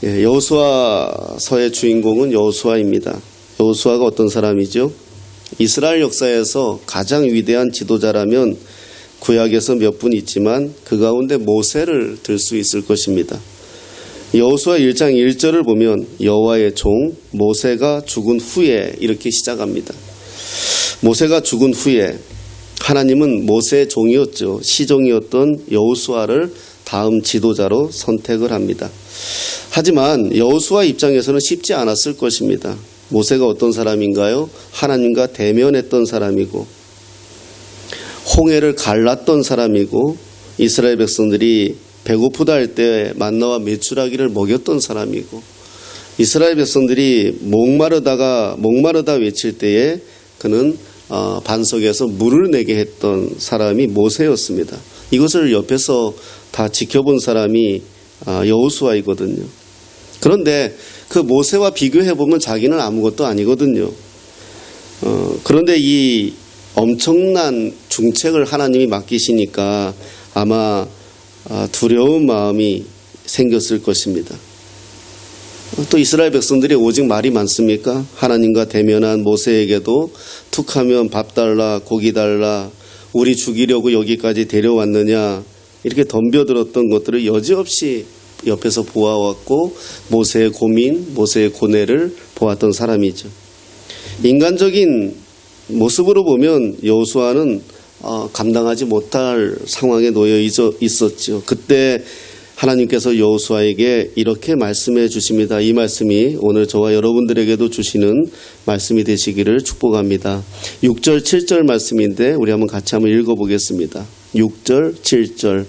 여호수아서의 주인공은 여호수아입니다. 여호수아가 어떤 사람이죠? 이스라엘 역사에서 가장 위대한 지도자라면 구약에서 몇 분 있지만 그 가운데 모세를 들 수 있을 것입니다. 여호수아 1장 1절을 보면 여호와의 종 모세가 죽은 후에 이렇게 시작합니다. 모세가 죽은 후에 하나님은 모세의 종이었죠. 시종이었던 여호수아를 다음 지도자로 선택을 합니다. 하지만 여호수아 입장에서는 쉽지 않았을 것입니다. 모세가 어떤 사람인가요? 하나님과 대면했던 사람이고 홍해를 갈랐던 사람이고 이스라엘 백성들이 배고프다 할 때 만나와 메추라기를 먹였던 사람이고 이스라엘 백성들이 목마르다 외칠 때에 그는 반석에서 물을 내게 했던 사람이 모세였습니다. 이것을 옆에서 다 지켜본 사람이 여호수아이거든요. 그런데 그 모세와 비교해보면 자기는 아무것도 아니거든요. 그런데 이 엄청난 중책을 하나님이 맡기시니까 아마 두려운 마음이 생겼을 것입니다. 또 이스라엘 백성들이 오직 말이 많습니까? 하나님과 대면한 모세에게도 툭하면 밥 달라, 고기 달라, 우리 죽이려고 여기까지 데려왔느냐 이렇게 덤벼들었던 것들을 여지없이 옆에서 보아왔고 모세의 고민, 모세의 고뇌를 보았던 사람이죠. 인간적인 모습으로 보면 여호수아는 감당하지 못할 상황에 놓여 있었죠. 그때 하나님께서 여호수아에게 이렇게 말씀해 주십니다. 이 말씀이 오늘 저와 여러분들에게도 주시는 말씀이 되시기를 축복합니다. 6절 7절 말씀인데 우리 한번 같이 한번 읽어보겠습니다. 6절 7절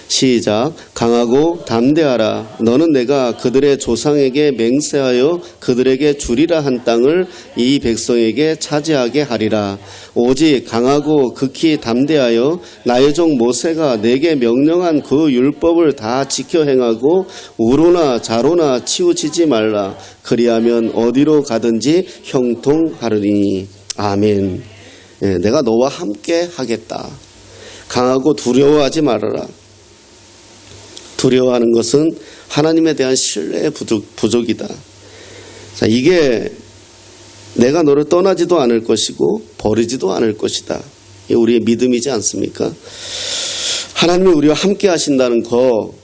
시작. 강하고 담대하라. 너는 내가 그들의 조상에게 맹세하여 그들에게 주리라 한 땅을 이 백성에게 차지하게 하리라. 오직 강하고 극히 담대하여 나의 종 모세가 내게 명령한 그 율법을 다 지켜 행하고 우로나 좌로나 치우치지 말라. 그리하면 어디로 가든지 형통하리니. 아멘. 내가 너와 함께 하겠다. 강하고 두려워하지 말아라. 두려워하는 것은 하나님에 대한 신뢰의 부족이다. 자, 이게 내가 너를 떠나지도 않을 것이고 버리지도 않을 것이다. 이게 우리의 믿음이지 않습니까? 하나님이 우리와 함께 하신다는 거,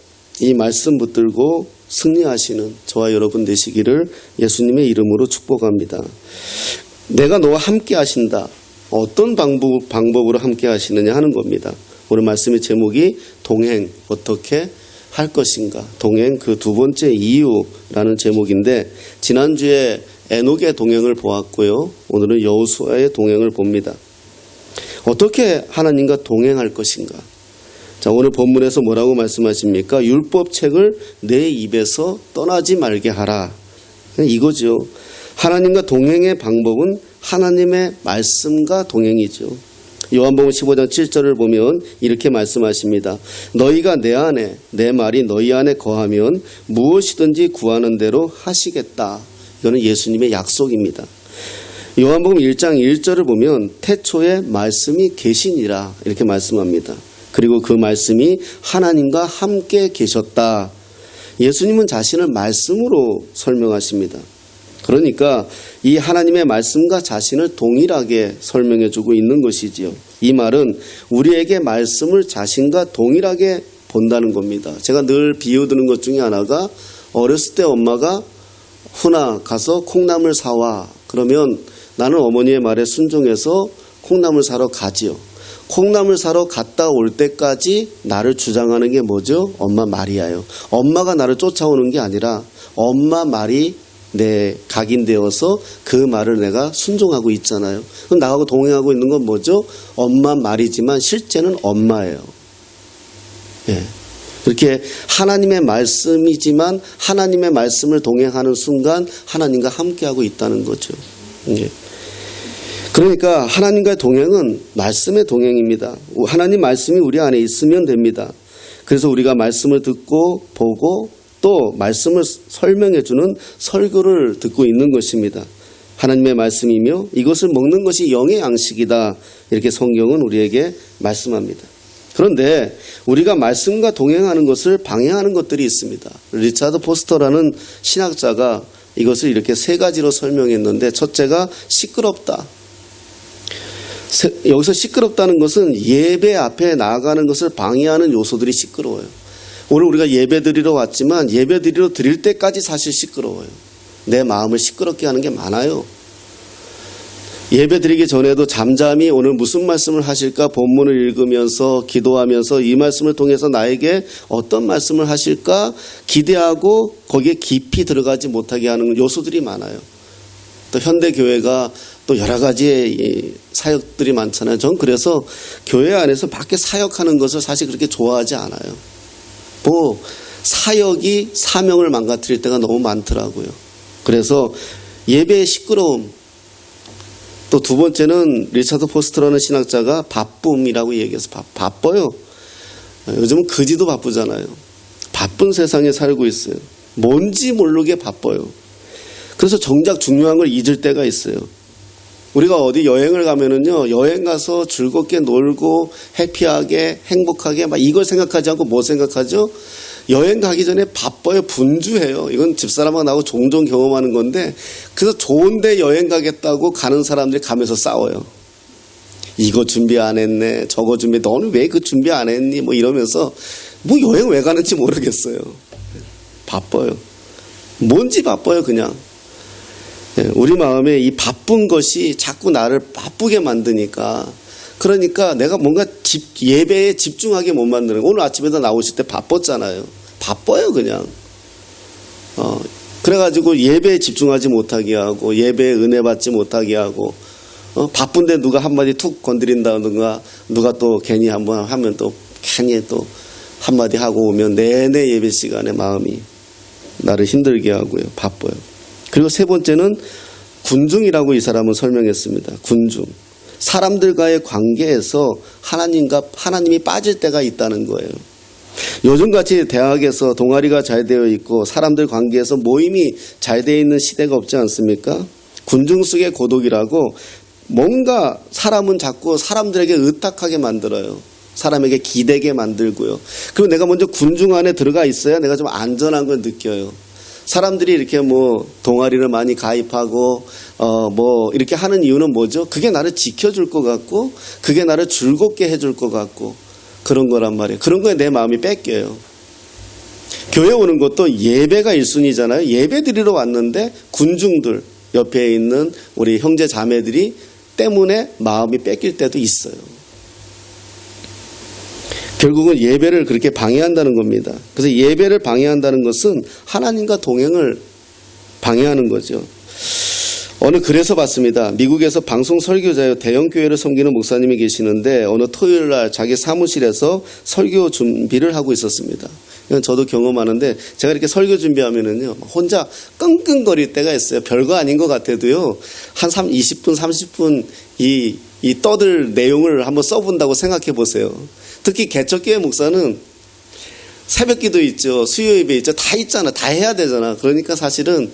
이 말씀 붙들고 승리하시는 저와 여러분 되시기를 예수님의 이름으로 축복합니다. 내가 너와 함께 하신다. 어떤 방법으로 함께 하시느냐 하는 겁니다. 오늘 말씀의 제목이 동행, 어떻게 할 것인가. 동행 그 두 번째 이유라는 제목인데 지난주에 에녹의 동행을 보았고요. 오늘은 여호수아의 동행을 봅니다. 어떻게 하나님과 동행할 것인가. 자, 오늘 본문에서 뭐라고 말씀하십니까? 율법책을 내 입에서 떠나지 말게 하라. 이거죠. 하나님과 동행의 방법은 하나님의 말씀과 동행이죠. 요한복음 15장 7절을 보면 이렇게 말씀하십니다. 너희가 내 안에 내 말이 너희 안에 거하면 무엇이든지 구하는 대로 하시겠다. 이거는 예수님의 약속입니다. 요한복음 1장 1절을 보면 태초에 말씀이 계시니라 이렇게 말씀합니다. 그리고 그 말씀이 하나님과 함께 계셨다. 예수님은 자신을 말씀으로 설명하십니다. 그러니까 이 하나님의 말씀과 자신을 동일하게 설명해주고 있는 것이지요. 이 말은 우리에게 말씀을 자신과 동일하게 본다는 겁니다. 제가 늘 비유드는 것 중에 하나가 어렸을 때 엄마가 훈아 가서 콩나물 사와. 그러면 나는 어머니의 말에 순종해서 콩나물 사러 가지요. 콩나물 사러 갔다 올 때까지 나를 주장하는 게 뭐죠? 엄마 말이야요. 엄마가 나를 쫓아오는 게 아니라 엄마 말이 내 각인되어서 그 말을 내가 순종하고 있잖아요. 그럼 나하고 동행하고 있는 건 뭐죠? 엄마 말이지만 실제는 엄마예요. 예. 그렇게 하나님의 말씀이지만 하나님의 말씀을 동행하는 순간 하나님과 함께하고 있다는 거죠. 예. 그러니까 하나님과의 동행은 말씀의 동행입니다. 하나님 말씀이 우리 안에 있으면 됩니다. 그래서 우리가 말씀을 듣고 보고 또 말씀을 설명해주는 설교를 듣고 있는 것입니다. 하나님의 말씀이며 이것을 먹는 것이 영의 양식이다. 이렇게 성경은 우리에게 말씀합니다. 그런데 우리가 말씀과 동행하는 것을 방해하는 것들이 있습니다. 리차드 포스터라는 신학자가 이것을 이렇게 세 가지로 설명했는데, 첫째가 시끄럽다. 여기서 시끄럽다는 것은 예배 앞에 나아가는 것을 방해하는 요소들이 시끄러워요. 오늘 우리가 예배 드리러 왔지만 예배 드릴 때까지 사실 시끄러워요. 내 마음을 시끄럽게 하는 게 많아요. 예배 드리기 전에도 잠잠히 오늘 무슨 말씀을 하실까 본문을 읽으면서 기도하면서 이 말씀을 통해서 나에게 어떤 말씀을 하실까 기대하고 거기에 깊이 들어가지 못하게 하는 요소들이 많아요. 또 현대교회가 또 여러 가지의 사역들이 많잖아요. 전 그래서 교회 안에서 밖에 사역하는 것을 사실 그렇게 좋아하지 않아요. 뭐 사역이 사명을 망가뜨릴 때가 너무 많더라고요. 그래서 예배의 시끄러움. 또 두 번째는 리차드 포스터라는 신학자가 바쁨이라고 얘기해서 바빠요. 요즘은 거지도 바쁘잖아요. 바쁜 세상에 살고 있어요. 뭔지 모르게 바빠요. 그래서 정작 중요한 걸 잊을 때가 있어요. 우리가 어디 여행을 가면은요, 여행 가서 즐겁게 놀고 해피하게 행복하게 막 이걸 생각하지 않고 뭐 생각하죠? 여행 가기 전에 바빠요. 분주해요. 이건 집사람하고 나하고 종종 경험하는 건데, 그래서 좋은데 여행 가겠다고 가는 사람들이 가면서 싸워요. 이거 준비 안 했네, 저거 준비, 너는 왜 그 준비 안 했니? 뭐 이러면서 뭐 여행 왜 가는지 모르겠어요. 바빠요. 뭔지 바빠요, 그냥. 우리 마음에 이 바쁜 것이 자꾸 나를 바쁘게 만드니까, 그러니까 내가 뭔가 예배에 집중하게 못 만드는 거예요. 오늘 아침에도 나오실 때 바빴잖아요. 바빠요, 그냥. 그래가지고 예배에 집중하지 못하게 하고, 예배에 은혜 받지 못하게 하고, 바쁜데 누가 한마디 툭 건드린다든가, 누가 또 괜히 한번 하면 또 괜히 또 한마디 하고 오면 내내 예배 시간에 마음이 나를 힘들게 하고요. 바빠요. 그리고 세 번째는 군중이라고 이 사람은 설명했습니다. 군중. 사람들과의 관계에서 하나님이 빠질 때가 있다는 거예요. 요즘같이 대학에서 동아리가 잘 되어 있고 사람들 관계에서 모임이 잘 되어 있는 시대가 없지 않습니까? 군중 속의 고독이라고, 뭔가 사람은 자꾸 사람들에게 의탁하게 만들어요. 사람에게 기대게 만들고요. 그리고 내가 먼저 군중 안에 들어가 있어야 내가 좀 안전한 걸 느껴요. 사람들이 이렇게 뭐 동아리를 많이 가입하고 뭐 이렇게 하는 이유는 뭐죠? 그게 나를 지켜줄 것 같고, 그게 나를 즐겁게 해줄 것 같고, 그런 거란 말이에요. 그런 거에 내 마음이 뺏겨요. 교회 오는 것도 예배가 1순위잖아요. 예배 드리러 왔는데 군중들, 옆에 있는 우리 형제 자매들이 때문에 마음이 뺏길 때도 있어요. 결국은 예배를 그렇게 방해한다는 겁니다. 그래서 예배를 방해한다는 것은 하나님과 동행을 방해하는 거죠. 어느 글에서 봤습니다. 미국에서 방송 설교자요, 대형 교회를 섬기는 목사님이 계시는데 어느 토요일 날 자기 사무실에서 설교 준비를 하고 있었습니다. 이건 저도 경험하는데, 제가 이렇게 설교 준비하면은요, 혼자 끙끙거릴 때가 있어요. 별거 아닌 것 같아도요, 한 20분, 30분 이 떠들 내용을 한번 써본다고 생각해 보세요. 특히 개척교회 목사는 새벽 기도 있죠, 수요 예배 있죠, 다 있잖아, 다 해야 되잖아. 그러니까 사실은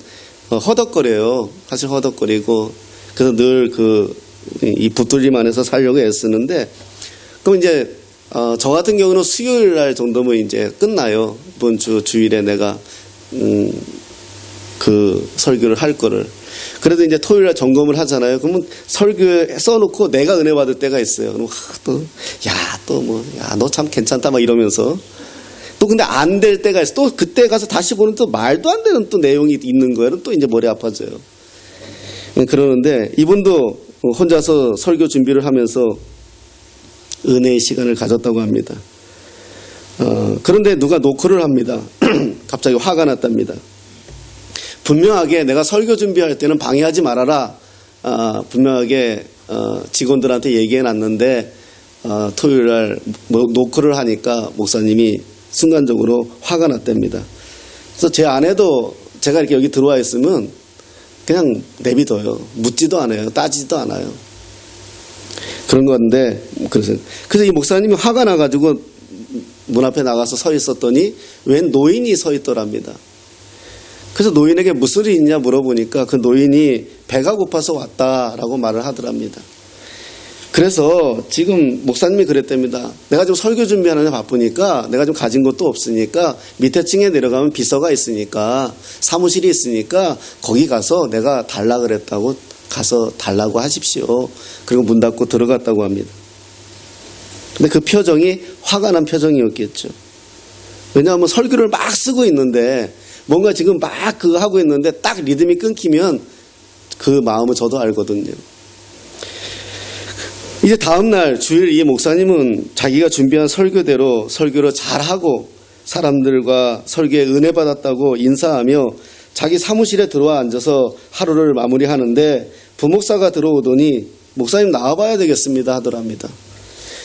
허덕거려요. 사실 허덕거리고, 그래서 늘 이 붙들림 안에서 살려고 애쓰는데, 그럼 이제 저 같은 경우는 수요일 날 정도면 이제 끝나요. 이번 주일에 내가 그 설교를 할 거를. 그래도 이제 토요일 날 점검을 하잖아요. 그러면 설교에 써놓고 내가 은혜 받을 때가 있어요. 그럼 너 참 괜찮다 막 이러면서. 또 근데 안 될 때가 있어. 또 그때 가서 다시 보는 또 말도 안 되는 또 내용이 있는 거예요. 또 이제 머리 아파져요. 그러는데 이분도 혼자서 설교 준비를 하면서 은혜의 시간을 가졌다고 합니다. 그런데 누가 노크를 합니다. 갑자기 화가 났답니다. 분명하게 내가 설교 준비할 때는 방해하지 말아라. 분명하게 직원들한테 얘기해 놨는데 토요일 날 노크를 하니까 목사님이 순간적으로 화가 났답니다. 그래서 제 아내도 제가 이렇게 여기 들어와 있으면 그냥 내비둬요. 묻지도 않아요. 따지지도 않아요. 그런 건데, 그래서 이 목사님이 화가 나가지고 문 앞에 나가서 서 있었더니 웬 노인이 서 있더랍니다. 그래서 노인에게 무슨 일이 있냐 물어보니까 그 노인이 배가 고파서 왔다라고 말을 하더랍니다. 그래서 지금 목사님이 그랬답니다. 내가 좀 설교 준비하느라 바쁘니까 내가 좀 가진 것도 없으니까 밑에 층에 내려가면 비서가 있으니까 사무실이 있으니까 거기 가서 내가 달라 그랬다고 가서 달라고 하십시오. 그리고 문 닫고 들어갔다고 합니다. 근데 그 표정이 화가 난 표정이었겠죠. 왜냐하면 설교를 막 쓰고 있는데 뭔가 지금 막 그거 하고 있는데 딱 리듬이 끊기면 그 마음을 저도 알거든요. 이제 다음날 주일 이 목사님은 자기가 준비한 설교대로 설교를 잘하고 사람들과 설교에 은혜 받았다고 인사하며 자기 사무실에 들어와 앉아서 하루를 마무리하는데 부목사가 들어오더니 목사님 나와봐야 되겠습니다 하더랍니다.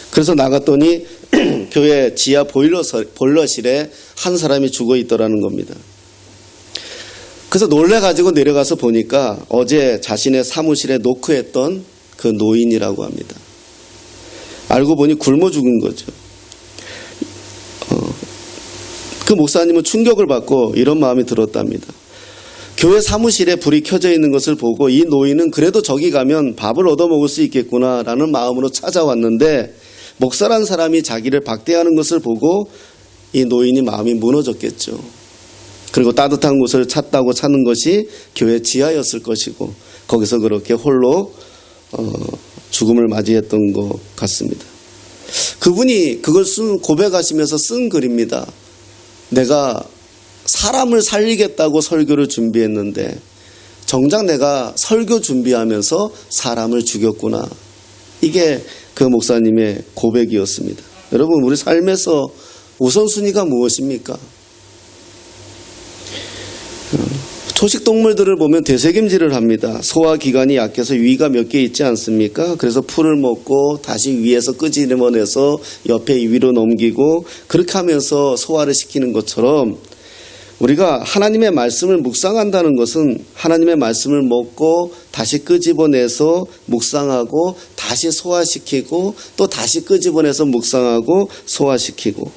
그래서 나갔더니 교회 지하 보일러실에 한 사람이 죽어 있더라는 겁니다. 그래서 놀래가지고 내려가서 보니까 어제 자신의 사무실에 노크했던 그 노인이라고 합니다. 알고 보니 굶어 죽은 거죠. 그 목사님은 충격을 받고 이런 마음이 들었답니다. 교회 사무실에 불이 켜져 있는 것을 보고 이 노인은 그래도 저기 가면 밥을 얻어먹을 수 있겠구나라는 마음으로 찾아왔는데 목사란 사람이 자기를 박대하는 것을 보고 이 노인이 마음이 무너졌겠죠. 그리고 따뜻한 곳을 찾다고 찾는 것이 교회 지하였을 것이고 거기서 그렇게 홀로 죽음을 맞이했던 것 같습니다. 그분이 그걸 고백하시면서 쓴 글입니다. 내가 사람을 살리겠다고 설교를 준비했는데 정작 내가 설교 준비하면서 사람을 죽였구나. 이게 그 목사님의 고백이었습니다. 여러분, 우리 삶에서 우선순위가 무엇입니까? 초식동물들을 보면 되새김질을 합니다. 소화기관이 약해서 위가 몇 개 있지 않습니까? 그래서 풀을 먹고 다시 위에서 끄집어내서 옆에 위로 넘기고 그렇게 하면서 소화를 시키는 것처럼 우리가 하나님의 말씀을 묵상한다는 것은 하나님의 말씀을 먹고 다시 끄집어내서 묵상하고 다시 소화시키고 또 다시 끄집어내서 묵상하고 소화시키고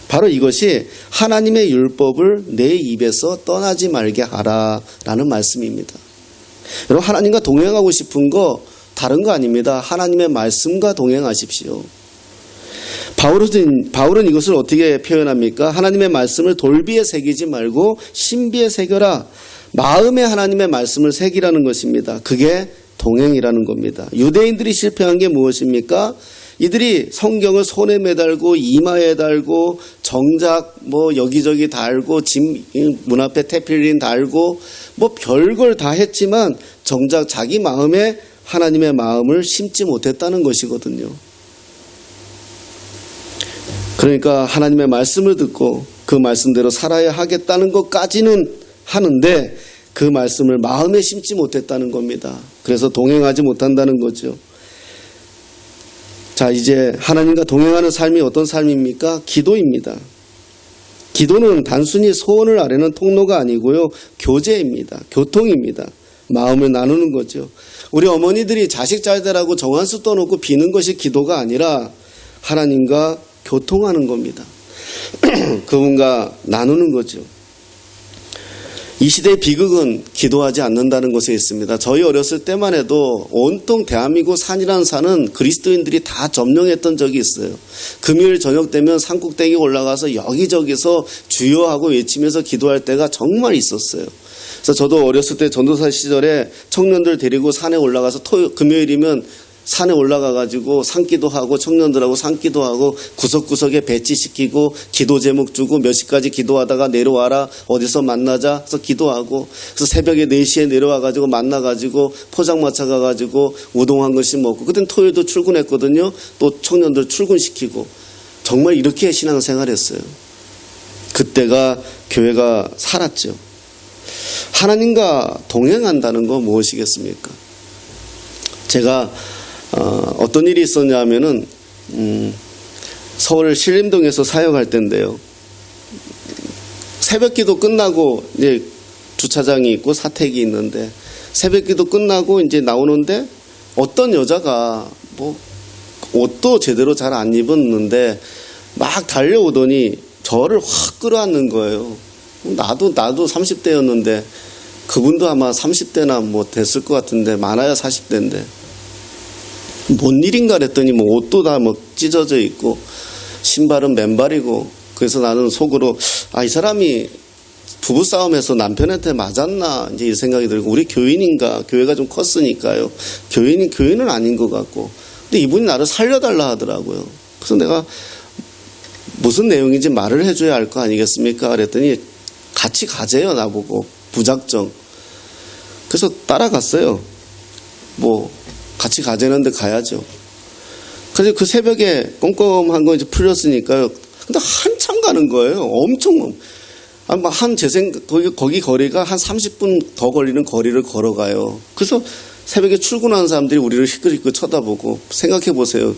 바로 이것이 하나님의 율법을 내 입에서 떠나지 말게 하라라는 말씀입니다. 여러분, 하나님과 동행하고 싶은 거 다른 거 아닙니다. 하나님의 말씀과 동행하십시오. 바울은 이것을 어떻게 표현합니까? 하나님의 말씀을 돌비에 새기지 말고 신비에 새겨라. 마음에 하나님의 말씀을 새기라는 것입니다. 그게 동행이라는 겁니다. 유대인들이 실패한 게 무엇입니까? 이들이 성경을 손에 매달고 이마에 달고 정작 여기저기 달고 집 문 앞에 테필린 달고 별걸 다 했지만 정작 자기 마음에 하나님의 마음을 심지 못했다는 것이거든요. 그러니까 하나님의 말씀을 듣고 그 말씀대로 살아야 하겠다는 것까지는 하는데 그 말씀을 마음에 심지 못했다는 겁니다. 그래서 동행하지 못한다는 거죠. 자, 이제 하나님과 동행하는 삶이 어떤 삶입니까? 기도입니다. 기도는 단순히 소원을 아뢰는 통로가 아니고요. 교제입니다. 교통입니다. 마음을 나누는 거죠. 우리 어머니들이 자식 잘 되라고 정한수 떠놓고 비는 것이 기도가 아니라 하나님과 교통하는 겁니다. 그분과 나누는 거죠. 이 시대의 비극은 기도하지 않는다는 것에 있습니다. 저희 어렸을 때만 해도 온통 대한민국 산이라는 산은 그리스도인들이 다 점령했던 적이 있어요. 금요일 저녁 되면 산꼭대기 올라가서 여기저기서 주여하고 외치면서 기도할 때가 정말 있었어요. 그래서 저도 어렸을 때 전도사 시절에 청년들 데리고 산에 올라가서 금요일이면 산에 올라가가지고 산기도하고 청년들하고 산기도하고 구석구석에 배치시키고 기도 제목 주고 몇 시까지 기도하다가 내려와라 어디서 만나자 해서 기도하고 그래서 새벽에 4시에 내려와가지고 만나가지고 포장마차 가가지고 우동 한 그릇씩 먹고 그땐 토요일도 출근했거든요. 또 청년들 출근시키고 정말 이렇게 신앙생활 했어요. 그때가 교회가 살았죠. 하나님과 동행한다는 건 무엇이겠습니까? 제가 어떤 일이 있었냐 하면은 서울 신림동에서 사역할 때인데요. 새벽기도 끝나고 이제 주차장이 있고 사택이 있는데 새벽기도 끝나고 이제 나오는데 어떤 여자가 옷도 제대로 잘 안 입었는데 막 달려오더니 저를 확 끌어안는 거예요. 나도 30대였는데 그분도 아마 30대나 됐을 것 같은데 많아야 40대인데 뭔 일인가 그랬더니 뭐 옷도 다 뭐 찢어져 있고 신발은 맨발이고, 그래서 나는 속으로 이 사람이 부부싸움에서 남편한테 맞았나 이제 이 생각이 들고, 우리 교인인가, 교회가 좀 컸으니까요, 교인은 아닌 것 같고, 근데 이분이 나를 살려달라 하더라고요. 그래서 내가 무슨 내용인지 말을 해줘야 할 거 아니겠습니까? 그랬더니 같이 가재요, 나보고. 부작정. 그래서 따라갔어요. 뭐 같이 가재는데 가야죠. 그래서 그 새벽에 꼼꼼한 거 이제 풀렸으니까요. 근데 한참 가는 거예요. 엄청. 거기 거리가 한 30분 더 걸리는 거리를 걸어가요. 그래서 새벽에 출근하는 사람들이 우리를 희끗희끗 쳐다보고, 생각해 보세요.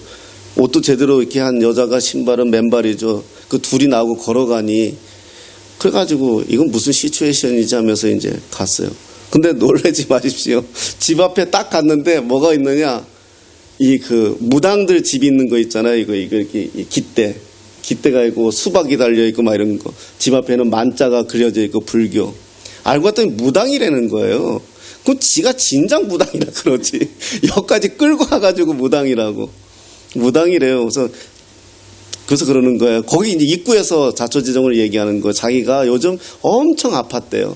옷도 제대로 이렇게 한 여자가 신발은 맨발이죠. 그 둘이 나오고 걸어가니. 그래가지고 이건 무슨 시츄에이션이지 하면서 이제 갔어요. 근데 놀라지 마십시오. 집 앞에 딱 갔는데 뭐가 있느냐. 무당들 집 있는 거 있잖아요. 이거 이렇게 깃대가 있고 수박이 달려있고 막 이런 거. 집 앞에는 만자가 그려져 있고 불교. 알고 봤더니 무당이라는 거예요. 그럼 지가 진작 무당이라 그러지. 여기까지 끌고 와가지고 무당이라고. 무당이래요. 그래서 그러는 거예요. 거기 이제 입구에서 자초지종을 얘기하는 거예요. 자기가 요즘 엄청 아팠대요.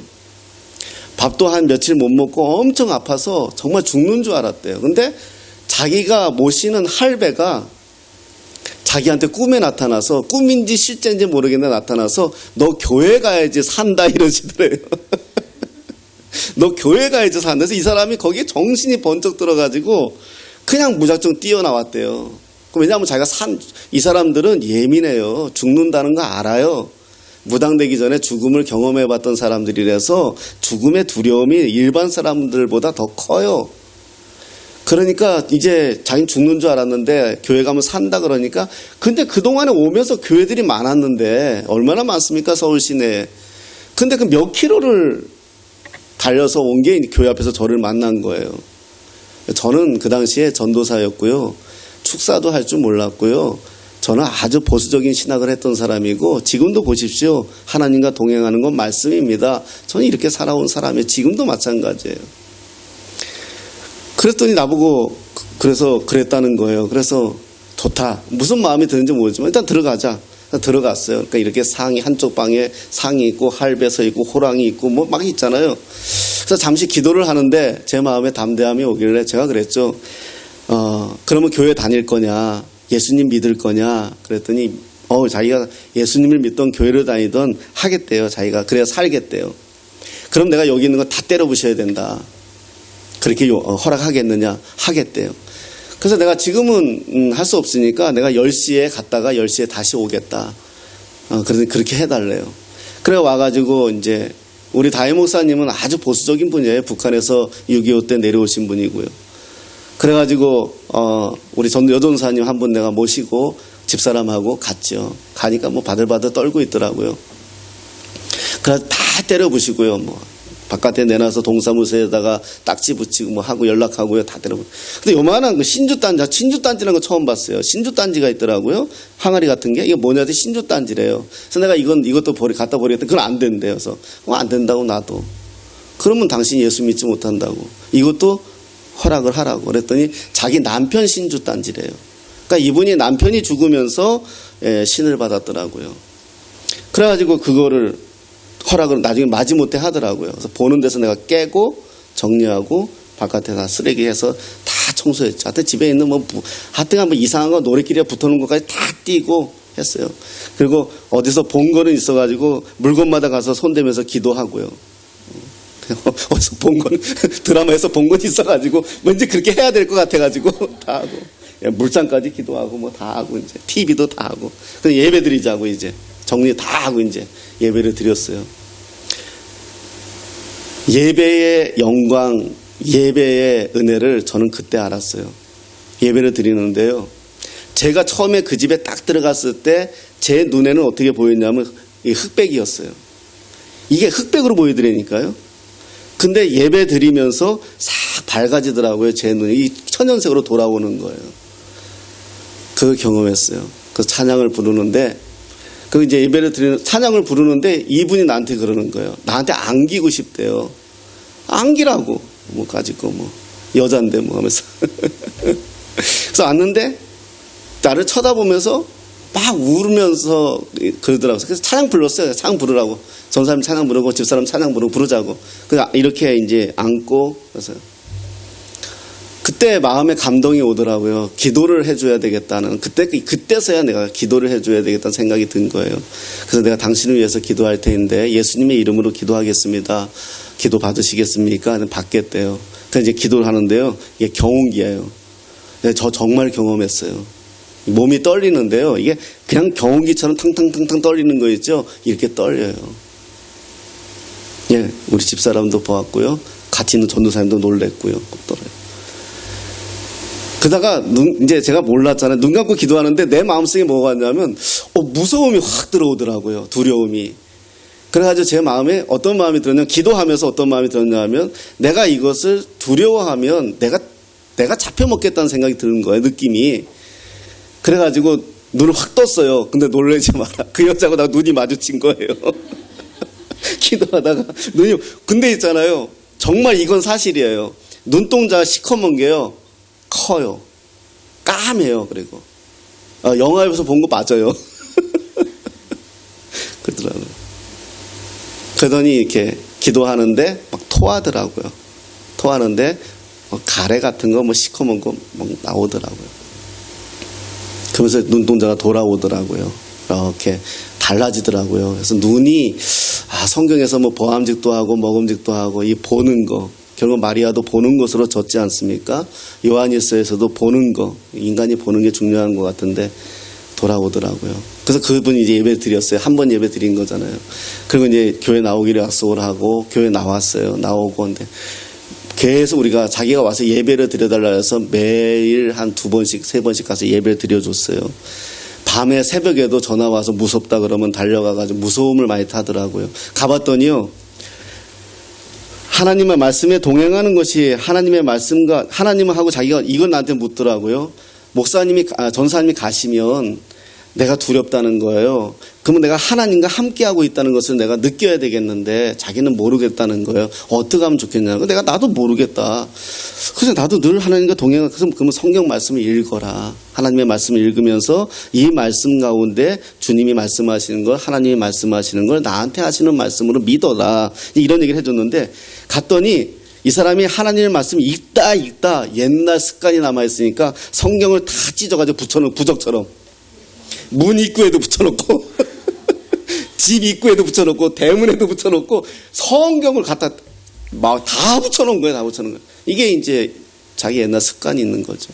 밥도 한 며칠 못 먹고 엄청 아파서 정말 죽는 줄 알았대요. 근데 자기가 모시는 할배가 자기한테 꿈에 나타나서, 꿈인지 실제인지 모르겠는데 나타나서 너 교회 가야지 산다 이러시더래요. 너 교회 가야지 산다. 그래서 이 사람이 거기에 정신이 번쩍 들어가지고 그냥 무작정 뛰어나왔대요. 왜냐하면 자기가 이 사람들은 예민해요. 죽는다는 거 알아요. 무당되기 전에 죽음을 경험해봤던 사람들이라서 죽음의 두려움이 일반 사람들보다 더 커요. 그러니까 이제 자기는 죽는 줄 알았는데 교회 가면 산다 그러니까. 근데 그동안에 오면서 교회들이 많았는데 얼마나 많습니까, 서울 시내에. 근데 그 몇 킬로를 달려서 온 게 교회 앞에서 저를 만난 거예요. 저는 그 당시에 전도사였고요. 축사도 할 줄 몰랐고요. 저는 아주 보수적인 신학을 했던 사람이고, 지금도 보십시오. 하나님과 동행하는 건 말씀입니다. 저는 이렇게 살아온 사람이에요. 지금도 마찬가지예요. 그랬더니 나보고 그랬다는 거예요. 그래서 좋다. 무슨 마음이 드는지 모르지만 일단 들어가자. 들어갔어요. 그러니까 이렇게 한쪽 방에 상이 있고 할배 서 있고 호랑이 있고 뭐 막 있잖아요. 그래서 잠시 기도를 하는데 제 마음에 담대함이 오길래 제가 그랬죠. 그러면 교회 다닐 거냐? 예수님 믿을 거냐? 그랬더니 자기가 예수님을 믿던 교회를 다니던 하겠대요. 자기가 그래야 살겠대요. 그럼 내가 여기 있는 거 다 때려 부셔야 된다. 그렇게 허락하겠느냐? 하겠대요. 그래서 내가 지금은 할 수 없으니까 내가 10시에 갔다가 10시에 다시 오겠다. 그래서 그렇게 해달래요. 그래 와가지고 이제 우리 다혜 목사님은 아주 보수적인 분이에요. 북한에서 6.25 때 내려오신 분이고요. 그래가지고 우리 여전사님 한 분 내가 모시고 집사람하고 갔죠. 가니까 뭐 바들바들 떨고 있더라고요. 그래서 다 때려 부시고요. 뭐 바깥에 내놔서 동사무소에다가 딱지 붙이고 뭐 하고 연락하고요. 다 때려. 근데 요만한 그 신주단지라는 거 처음 봤어요. 신주단지가 있더라고요. 항아리 같은 게. 이게 뭐냐지 신주단지래요. 그래서 내가 이것도 갖다 버리겠다. 그건 안 된대요. 그래서 안 된다고 놔도. 그러면 당신이 예수 믿지 못한다고. 이것도 허락을 하라고. 그랬더니 자기 남편 신주단지래요. 그러니까 이분이 남편이 죽으면서 신을 받았더라고요. 그래가지고 그거를 허락을 나중에 마지못해 하더라고요. 그래서 보는 데서 내가 깨고 정리하고 바깥에 다 쓰레기해서 다 청소했죠. 하여튼 집에 있는 하여튼 이상한 거 노래끼리에 붙어놓은 것까지 다 띄고 했어요. 그리고 어디서 본 거는 있어가지고 물건마다 가서 손대면서 기도하고요. 어디서 본 건 드라마에서 본 건 있어가지고 왠지 그렇게 해야 될 것 같아가지고 다 하고 물상까지 기도하고 뭐 다 하고 이제 TV도 다 하고 예배 드리자고 이제 정리 다 하고 이제 예배를 드렸어요. 예배의 영광, 예배의 은혜를 저는 그때 알았어요. 예배를 드리는데요. 제가 처음에 그 집에 딱 들어갔을 때 제 눈에는 어떻게 보였냐면 흑백이었어요. 이게 흑백으로 보이더라니까요. 근데 예배 드리면서 싹 밝아지더라고요. 제 눈이 천연색으로 돌아오는 거예요. 그걸 경험했어요. 그래서 찬양을 부르는데 이제 예배를 드리는 찬양을 부르는데 이분이 나한테 그러는 거예요. 나한테 안기고 싶대요. 안기라고 뭐 가지고 뭐 여잔데 뭐 하면서 그래서 왔는데 나를 쳐다보면서 막 울면서 그러더라고요. 그래서 찬양 불렀어요. 찬양 부르라고. 전사님 찬양 부르고 집사람 찬양 부르고 부르자고. 그래서 이렇게 이제 안고 그래서 그때 마음에 감동이 오더라고요. 기도를 해줘야 되겠다는. 그때서야 내가 기도를 해줘야 되겠다는 생각이 든 거예요. 그래서 내가 당신을 위해서 기도할 테인데 예수님의 이름으로 기도하겠습니다. 기도 받으시겠습니까? 받겠대요. 그래서 이제 기도를 하는데요. 이게 경운기예요. 저 정말 경험했어요. 몸이 떨리는데요. 이게 그냥 경운기처럼 탕탕탕탕 떨리는 거 있죠? 이렇게 떨려요. 예, 우리 집사람도 보았고요. 같이 있는 전도사님도 놀랬고요. 떨어요. 그러다가 이제 제가 몰랐잖아요. 눈 감고 기도하는데 내 마음속에 뭐가 왔냐면 무서움이 확 들어오더라고요. 두려움이. 그래가지고 제 마음에 어떤 마음이 들었냐면 기도하면서 어떤 마음이 들었냐면 내가 이것을 두려워하면 내가 잡혀먹겠다는 생각이 드는 거예요. 느낌이. 그래가지고 눈을 확 떴어요. 근데 놀라지 마라. 그 여자하고 나 눈이 마주친 거예요. 기도하다가 눈이. 근데 있잖아요. 정말 이건 사실이에요. 눈동자가 시커먼 게요. 커요. 까매요. 그리고 영화에서 본 거 맞아요. 그러더라고요. 그러더니 이렇게 기도하는데 막 토하더라고요. 토하는데 가래 같은 거 시커먼 거 막 나오더라고요. 그러면서 눈동자가 돌아오더라고요. 이렇게 달라지더라고요. 그래서 눈이 성경에서 보암직도 하고 먹음직도 하고 이 보는 거 결국 마리아도 보는 것으로 졌지 않습니까? 요한일서에서도 보는 거 인간이 보는 게 중요한 것 같은데 돌아오더라고요. 그래서 그분이 이제 예배 드렸어요. 한 번 예배 드린 거잖아요. 그리고 이제 교회 나오기로 약속을 하고 교회 나왔어요. 나오고 근데 계속 우리가 자기가 와서 예배를 드려달라 해서 매일 한 2번씩 3번씩 가서 예배를 드려줬어요. 밤에 새벽에도 전화 와서 무섭다 그러면 달려가가지고 무서움을 많이 타더라고요. 가봤더니요. 하나님의 말씀에 동행하는 것이 하나님의 말씀과 하나님하고 자기가 이걸 나한테 묻더라고요. 전사님이 가시면 내가 두렵다는 거예요. 그러면 내가 하나님과 함께하고 있다는 것을 내가 느껴야 되겠는데 자기는 모르겠다는 거예요. 어떻게 하면 좋겠냐고. 나도 모르겠다. 그래서 나도 늘 하나님과 동행하고 그러면 성경 말씀을 읽어라. 하나님의 말씀을 읽으면서 이 말씀 가운데 주님이 말씀하시는 걸 하나님이 말씀하시는 걸 나한테 하시는 말씀으로 믿어라. 이런 얘기를 해줬는데 갔더니 이 사람이 하나님의 말씀을 읽다 옛날 습관이 남아있으니까 성경을 다 찢어가지고 붙여놓은 부적처럼 문 입구에도 붙여놓고 집 입구에도 붙여놓고 대문에도 붙여놓고 성경을 갖다 다 붙여놓은 거예요. 다 붙여놓은 거예요. 이게 이제 자기 옛날 습관이 있는 거죠.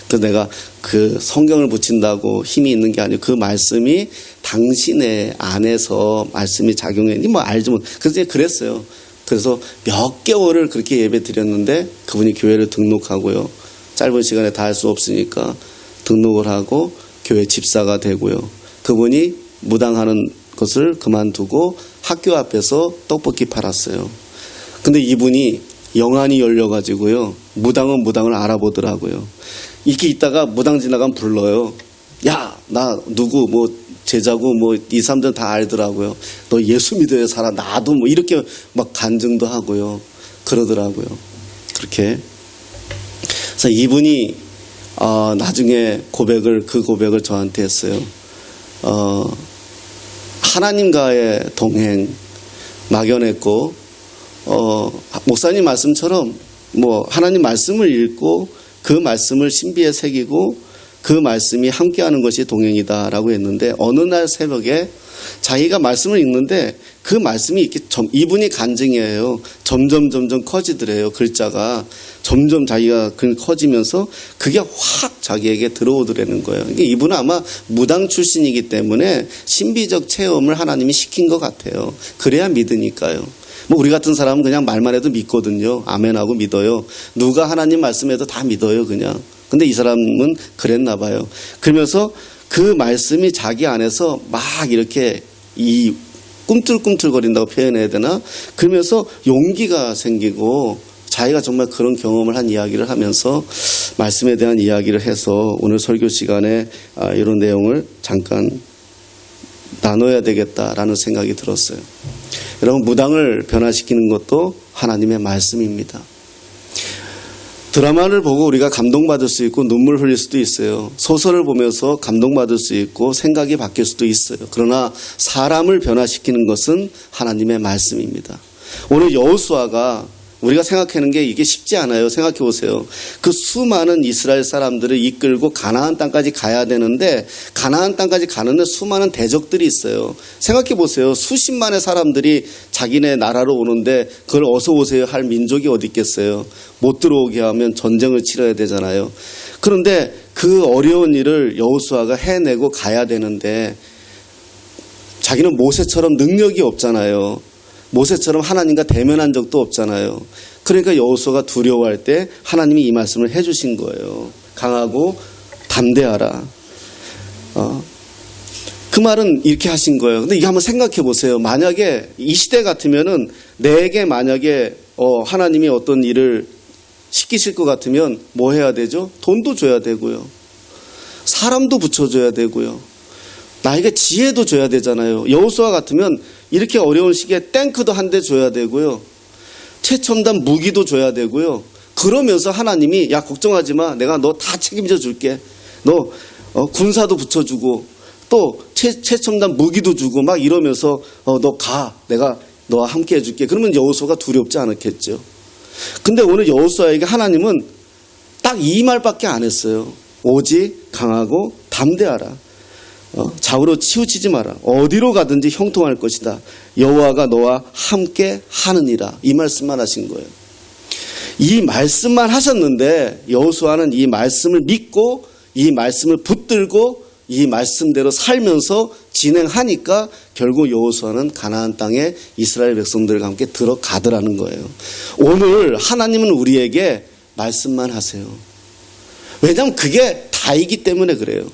그래서 내가 그 성경을 붙인다고 힘이 있는 게 아니고 그 말씀이 당신의 안에서 말씀이 작용했니 알지만 그래서 그랬어요. 그래서 몇 개월을 그렇게 예배 드렸는데 그분이 교회를 등록하고요. 짧은 시간에 다 할 수 없으니까 등록을 하고 교회 집사가 되고요. 그분이 무당하는 것을 그만두고 학교 앞에서 떡볶이 팔았어요. 근데 이분이 영안이 열려가지고요. 무당은 무당을 알아보더라고요. 이렇게 있다가 무당 지나가면 불러요. 야, 나 누구 제자고 이 사람들은 다 알더라고요. 너 예수 믿어야 살아. 나도 이렇게 막 간증도 하고요. 그러더라고요. 그렇게. 그래서 이분이 나중에 그 고백을 저한테 했어요. 하나님과의 동행 막연했고 목사님 말씀처럼 하나님 말씀을 읽고 그 말씀을 신비에 새기고 그 말씀이 함께하는 것이 동행이다라고 했는데 어느 날 새벽에 자기가 말씀을 읽는데 그 말씀이 이렇게 이분이 간증이에요. 점점 커지더래요. 글자가 점점 자기가 커지면서 그게 확 자기에게 들어오더라는 거예요. 이분은 아마 무당 출신이기 때문에 신비적 체험을 하나님이 시킨 것 같아요. 그래야 믿으니까요. 우리 같은 사람은 그냥 말만 해도 믿거든요. 아멘하고 믿어요. 누가 하나님 말씀해도 다 믿어요, 그냥. 근데 이 사람은 그랬나 봐요. 그러면서 그 말씀이 자기 안에서 막 이렇게 이 꿈틀꿈틀거린다고 표현해야 되나? 그러면서 용기가 생기고 자기가 정말 그런 경험을 한 이야기를 하면서 말씀에 대한 이야기를 해서 오늘 설교 시간에 이런 내용을 잠깐 나눠야 되겠다라는 생각이 들었어요. 여러분, 무당을 변화시키는 것도 하나님의 말씀입니다. 드라마를 보고 우리가 감동받을 수 있고 눈물 흘릴 수도 있어요. 소설을 보면서 감동받을 수 있고 생각이 바뀔 수도 있어요. 그러나 사람을 변화시키는 것은 하나님의 말씀입니다. 오늘 여호수아가 우리가 생각하는 게 이게 쉽지 않아요. 생각해 보세요. 그 수많은 이스라엘 사람들을 이끌고 가나안 땅까지 가야 되는데 가나안 땅까지 가는데 수많은 대적들이 있어요. 생각해 보세요. 수십만의 사람들이 자기네 나라로 오는데 그걸 어서 오세요 할 민족이 어디 있겠어요. 못 들어오게 하면 전쟁을 치러야 되잖아요. 그런데 그 어려운 일을 여호수아가 해내고 가야 되는데 자기는 모세처럼 능력이 없잖아요. 모세처럼 하나님과 대면한 적도 없잖아요. 그러니까 여호수아가 두려워할 때 하나님이 이 말씀을 해주신 거예요. 강하고 담대하라. 그 말은 이렇게 하신 거예요. 근데 이거 한번 생각해 보세요. 만약에 이 시대 같으면은 내게 만약에 하나님이 어떤 일을 시키실 것 같으면 뭐 해야 되죠? 돈도 줘야 되고요. 사람도 붙여줘야 되고요. 나에게 지혜도 줘야 되잖아요. 여호수아 같으면 이렇게 어려운 시기에 탱크도 한 대 줘야 되고요. 최첨단 무기도 줘야 되고요. 그러면서 하나님이 야 걱정하지 마. 내가 너 다 책임져 줄게. 너 군사도 붙여주고 또 최첨단 무기도 주고 막 이러면서 너 가. 내가 너와 함께 해줄게. 그러면 여호수아가 두렵지 않았겠죠. 근데 오늘 여호수아에게 하나님은 딱 이 말밖에 안 했어요. 오직 강하고 담대하라. 좌우로 치우치지 마라. 어디로 가든지 형통할 것이다. 여호와가 너와 함께 하느니라. 이 말씀만 하신 거예요. 이 말씀만 하셨는데 여호수아는 이 말씀을 믿고 이 말씀을 붙들고 이 말씀대로 살면서 진행하니까 결국 여호수아는 가나안 땅에 이스라엘 백성들과 함께 들어가더라는 거예요. 오늘 하나님은 우리에게 말씀만 하세요. 왜냐하면 그게 다이기 때문에 그래요.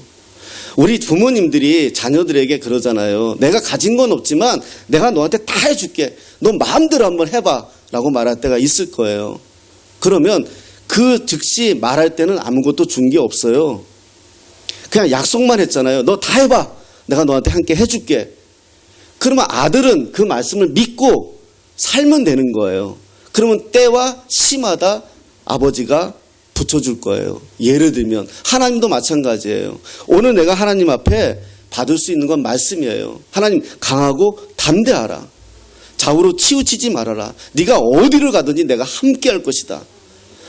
우리 부모님들이 자녀들에게 그러잖아요. 내가 가진 건 없지만 내가 너한테 다 해줄게. 너 마음대로 한번 해봐 라고 말할 때가 있을 거예요. 그러면 그 즉시 말할 때는 아무것도 준 게 없어요. 그냥 약속만 했잖아요. 너 다 해봐. 내가 너한테 함께 해줄게. 그러면 아들은 그 말씀을 믿고 살면 되는 거예요. 그러면 때와 시마다 아버지가 붙여줄 거예요. 예를 들면 하나님도 마찬가지예요. 오늘 내가 하나님 앞에 받을 수 있는 건 말씀이에요. 하나님 강하고 담대하라. 좌우로 치우치지 말아라. 네가 어디를 가든지 내가 함께 할 것이다.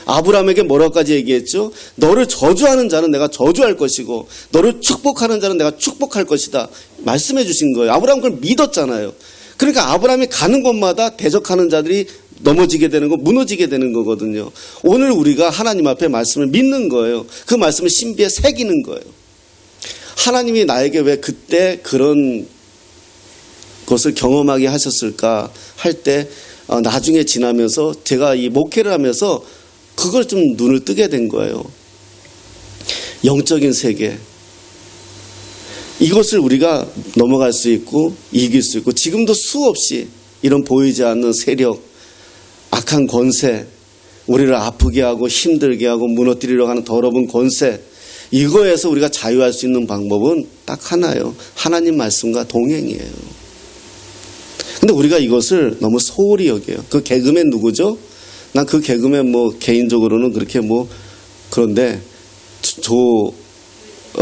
아브라함에게 뭐라고까지 얘기했죠? 너를 저주하는 자는 내가 저주할 것이고 너를 축복하는 자는 내가 축복할 것이다. 말씀해 주신 거예요. 아브라함 그걸 믿었잖아요. 그러니까 아브라함이 가는 곳마다 대적하는 자들이 넘어지게 되는 거, 무너지게 되는 거거든요. 오늘 우리가 하나님 앞에 말씀을 믿는 거예요. 그 말씀을 신비에 새기는 거예요. 하나님이 나에게 왜 그때 그런 것을 경험하게 하셨을까 할 때 나중에 지나면서 제가 이 목회를 하면서 그걸 좀 눈을 뜨게 된 거예요. 영적인 세계. 이것을 우리가 넘어갈 수 있고 이길 수 있고 지금도 수없이 이런 보이지 않는 세력, 악한 권세, 우리를 아프게 하고 힘들게 하고 무너뜨리려고 하는 더러운 권세, 이거에서 우리가 자유할 수 있는 방법은 딱 하나예요. 하나님 말씀과 동행이에요. 근데 우리가 이것을 너무 소홀히 여겨요. 그 개그맨 누구죠? 난 그 개그맨 뭐 개인적으로는 그렇게 뭐 그런데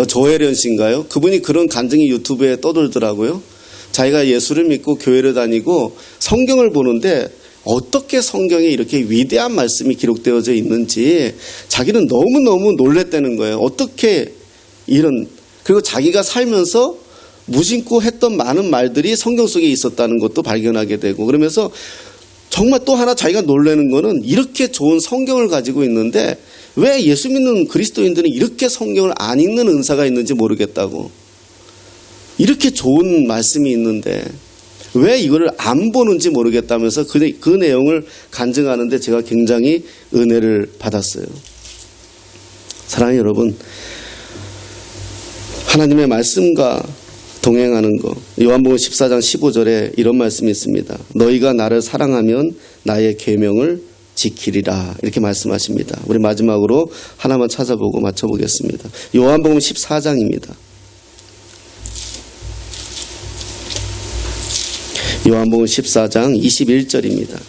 조혜련 씨인가요? 그분이 그런 간증이 유튜브에 떠돌더라고요. 자기가 예수를 믿고 교회를 다니고 성경을 보는데 어떻게 성경에 이렇게 위대한 말씀이 기록되어져 있는지 자기는 너무너무 놀랬다는 거예요. 어떻게 그리고 자기가 살면서 무심코 했던 많은 말들이 성경 속에 있었다는 것도 발견하게 되고 그러면서 정말 또 하나 자기가 놀라는 거는 이렇게 좋은 성경을 가지고 있는데 왜 예수 믿는 그리스도인들은 이렇게 성경을 안 읽는 은사가 있는지 모르겠다고. 이렇게 좋은 말씀이 있는데 왜 이거를 안 보는지 모르겠다면서 그 내용을 간증하는데 제가 굉장히 은혜를 받았어요. 사랑하는 여러분, 하나님의 말씀과 동행하는 것. 요한복음 14장 15절에 이런 말씀이 있습니다. 너희가 나를 사랑하면 나의 계명을 지키리라. 이렇게 말씀하십니다. 우리 마지막으로 하나만 찾아보고 맞춰보겠습니다. 요한복음 14장입니다. 요한복음 14장 21절입니다.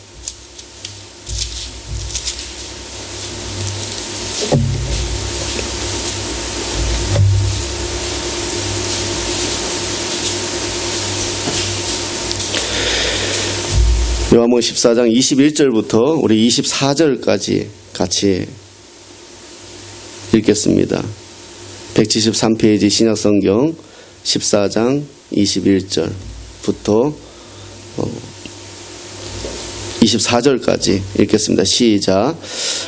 요한복음 14장 21절부터 우리 24절까지 같이 읽겠습니다. 173페이지 신약성경 14장 21절부터 24절까지 읽겠습니다. 시작.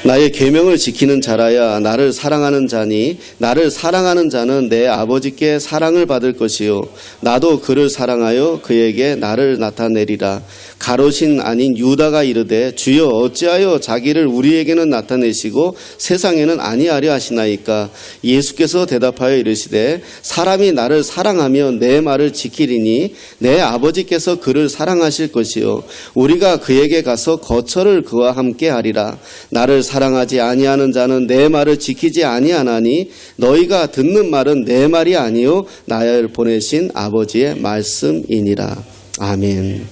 나의 계명을 지키는 자라야 나를 사랑하는 자니 나를 사랑하는 자는 내 아버지께 사랑을 받을 것이요 나도 그를 사랑하여 그에게 나를 나타내리라. 가롯인 아닌 유다가 이르되 주여 어찌하여 자기를 우리에게는 나타내시고 세상에는 아니하려 하시나이까. 예수께서 대답하여 이르시되 사람이 나를 사랑하면 내 말을 지키리니 내 아버지께서 그를 사랑하실 것이요 우리가 그에게 가서 거처를 그와 함께 하리라. 나를 사랑하지 아니하는 자는 내 말을 지키지 아니하나니 너희가 듣는 말은 내 말이 아니요 나를 보내신 아버지의 말씀이니라. 아멘.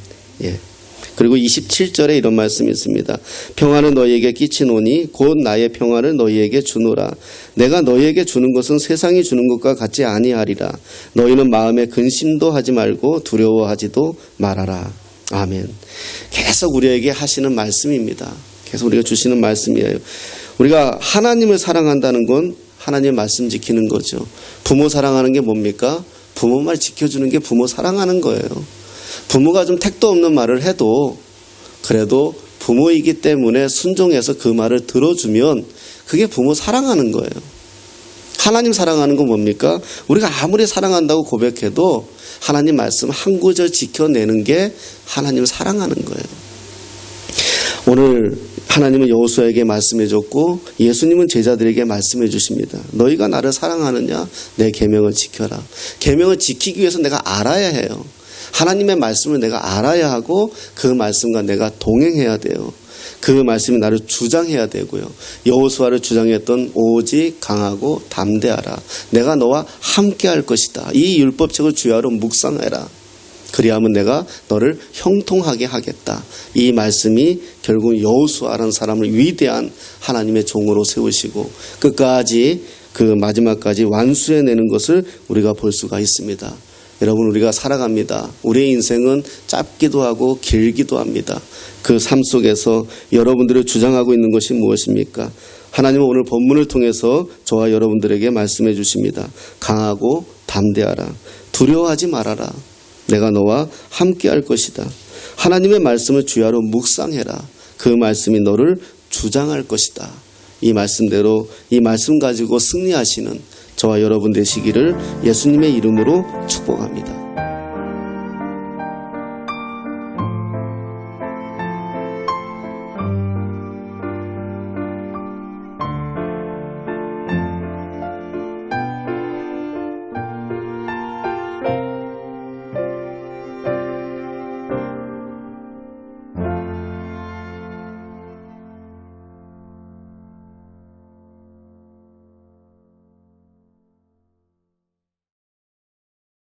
예. 그리고 27절에 이런 말씀이 있습니다. 평화는 너희에게 끼치노니 곧 나의 평화를 너희에게 주노라. 내가 너희에게 주는 것은 세상이 주는 것과 같지 아니하리라. 너희는 마음에 근심도 하지 말고 두려워하지도 말아라. 아멘. 계속 우리에게 하시는 말씀입니다. 계속 우리가 주시는 말씀이에요. 우리가 하나님을 사랑한다는 건 하나님의 말씀 지키는 거죠. 부모 사랑하는 게 뭡니까? 부모 말 지켜주는 게 부모 사랑하는 거예요. 부모가 좀 택도 없는 말을 해도 그래도 부모이기 때문에 순종해서 그 말을 들어주면 그게 부모 사랑하는 거예요. 하나님 사랑하는 건 뭡니까? 우리가 아무리 사랑한다고 고백해도 하나님 말씀 한 구절 지켜내는 게 하나님 사랑하는 거예요. 오늘 하나님은 여호수아에게 말씀해 줬고 예수님은 제자들에게 말씀해 주십니다. 너희가 나를 사랑하느냐? 내 계명을 지켜라. 계명을 지키기 위해서 내가 알아야 해요. 하나님의 말씀을 내가 알아야 하고 그 말씀과 내가 동행해야 돼요. 그 말씀이 나를 주장해야 되고요. 여호수아를 주장했던 오직 강하고 담대하라. 내가 너와 함께 할 것이다. 이 율법책을 주야로 묵상해라. 그리하면 내가 너를 형통하게 하겠다. 이 말씀이 결국 여호수아라는 사람을 위대한 하나님의 종으로 세우시고 끝까지 그 마지막까지 완수해내는 것을 우리가 볼 수가 있습니다. 여러분, 우리가 살아갑니다. 우리의 인생은 짧기도 하고 길기도 합니다. 그 삶 속에서 여러분들이 주장하고 있는 것이 무엇입니까? 하나님은 오늘 본문을 통해서 저와 여러분들에게 말씀해 주십니다. 강하고 담대하라. 두려워하지 말아라. 내가 너와 함께 할 것이다. 하나님의 말씀을 주야로 묵상해라. 그 말씀이 너를 주장할 것이다. 이 말씀대로 이 말씀 가지고 승리하시는 저와 여러분 되시기를 예수님의 이름으로 축복합니다.